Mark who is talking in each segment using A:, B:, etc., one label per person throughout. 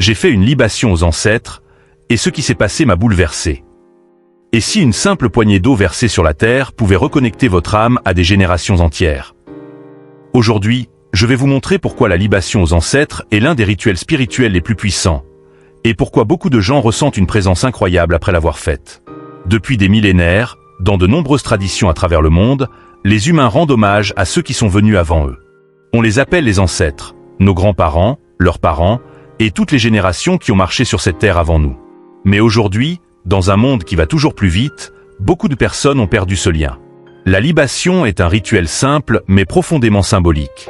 A: J'ai fait une libation aux ancêtres, et ce qui s'est passé m'a bouleversé. Et si une simple poignée d'eau versée sur la terre pouvait reconnecter votre âme à des générations entières? Aujourd'hui, je vais vous montrer pourquoi la libation aux ancêtres est l'un des rituels spirituels les plus puissants, et pourquoi beaucoup de gens ressentent une présence incroyable après l'avoir faite. Depuis des millénaires, dans de nombreuses traditions à travers le monde, les humains rendent hommage à ceux qui sont venus avant eux. On les appelle les ancêtres, nos grands-parents, leurs parents, et toutes les générations qui ont marché sur cette terre avant nous. Mais aujourd'hui, dans un monde qui va toujours plus vite, beaucoup de personnes ont perdu ce lien. La libation est un rituel simple mais profondément symbolique.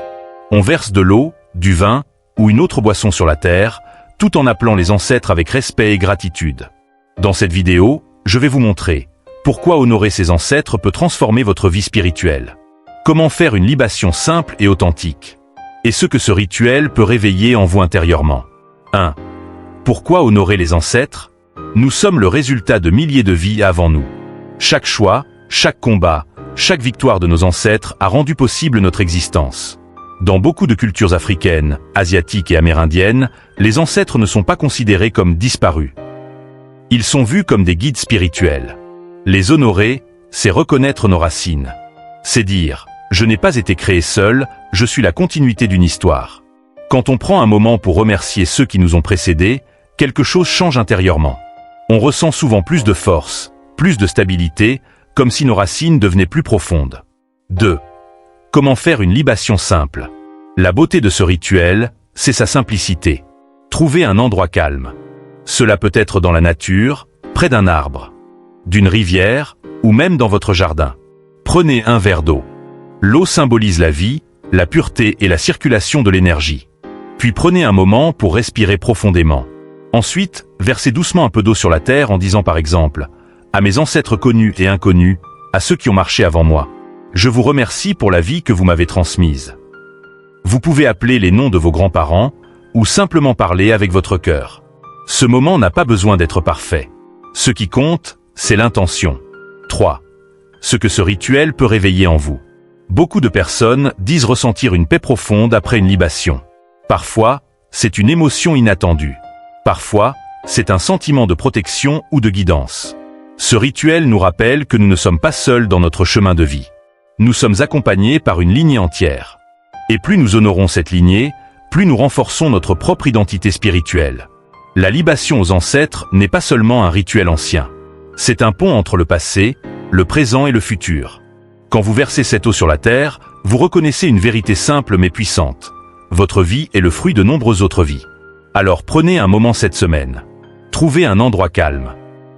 A: On verse de l'eau, du vin ou une autre boisson sur la terre, tout en appelant les ancêtres avec respect et gratitude. Dans cette vidéo, je vais vous montrer pourquoi honorer ses ancêtres peut transformer votre vie spirituelle. Comment faire une libation simple et authentique. Et ce que ce rituel peut réveiller en vous intérieurement. 1. Pourquoi honorer les ancêtres? Nous sommes le résultat de milliers de vies avant nous. Chaque choix, chaque combat, chaque victoire de nos ancêtres a rendu possible notre existence. Dans beaucoup de cultures africaines, asiatiques et amérindiennes, les ancêtres ne sont pas considérés comme disparus. Ils sont vus comme des guides spirituels. Les honorer, c'est reconnaître nos racines. C'est dire, je n'ai pas été créé seul, je suis la continuité d'une histoire. Quand on prend un moment pour remercier ceux qui nous ont précédés, quelque chose change intérieurement. On ressent souvent plus de force, plus de stabilité, comme si nos racines devenaient plus profondes. 2. Comment faire une libation simple? La beauté de ce rituel, c'est sa simplicité. Trouvez un endroit calme. Cela peut être dans la nature, près d'un arbre, d'une rivière, ou même dans votre jardin. Prenez un verre d'eau. L'eau symbolise la vie, la pureté et la circulation de l'énergie. Puis prenez un moment pour respirer profondément. Ensuite, versez doucement un peu d'eau sur la terre en disant par exemple « À mes ancêtres connus et inconnus, à ceux qui ont marché avant moi, je vous remercie pour la vie que vous m'avez transmise. » Vous pouvez appeler les noms de vos grands-parents ou simplement parler avec votre cœur. Ce moment n'a pas besoin d'être parfait. Ce qui compte, c'est l'intention. 3. Ce que ce rituel peut réveiller en vous. Beaucoup de personnes disent ressentir une paix profonde après une libation. Parfois, c'est une émotion inattendue. Parfois, c'est un sentiment de protection ou de guidance. Ce rituel nous rappelle que nous ne sommes pas seuls dans notre chemin de vie. Nous sommes accompagnés par une lignée entière. Et plus nous honorons cette lignée, plus nous renforçons notre propre identité spirituelle. La libation aux ancêtres n'est pas seulement un rituel ancien. C'est un pont entre le passé, le présent et le futur. Quand vous versez cette eau sur la terre, vous reconnaissez une vérité simple mais puissante. Votre vie est le fruit de nombreuses autres vies. Alors prenez un moment cette semaine. Trouvez un endroit calme.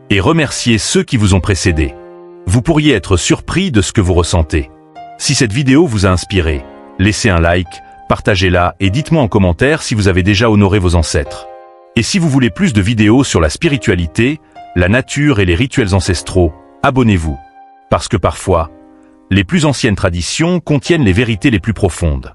A: Et remerciez ceux qui vous ont précédés. Vous pourriez être surpris de ce que vous ressentez. Si cette vidéo vous a inspiré, laissez un like, partagez-la et dites-moi en commentaire si vous avez déjà honoré vos ancêtres. Et si vous voulez plus de vidéos sur la spiritualité, la nature et les rituels ancestraux, abonnez-vous. Parce que parfois, les plus anciennes traditions contiennent les vérités les plus profondes.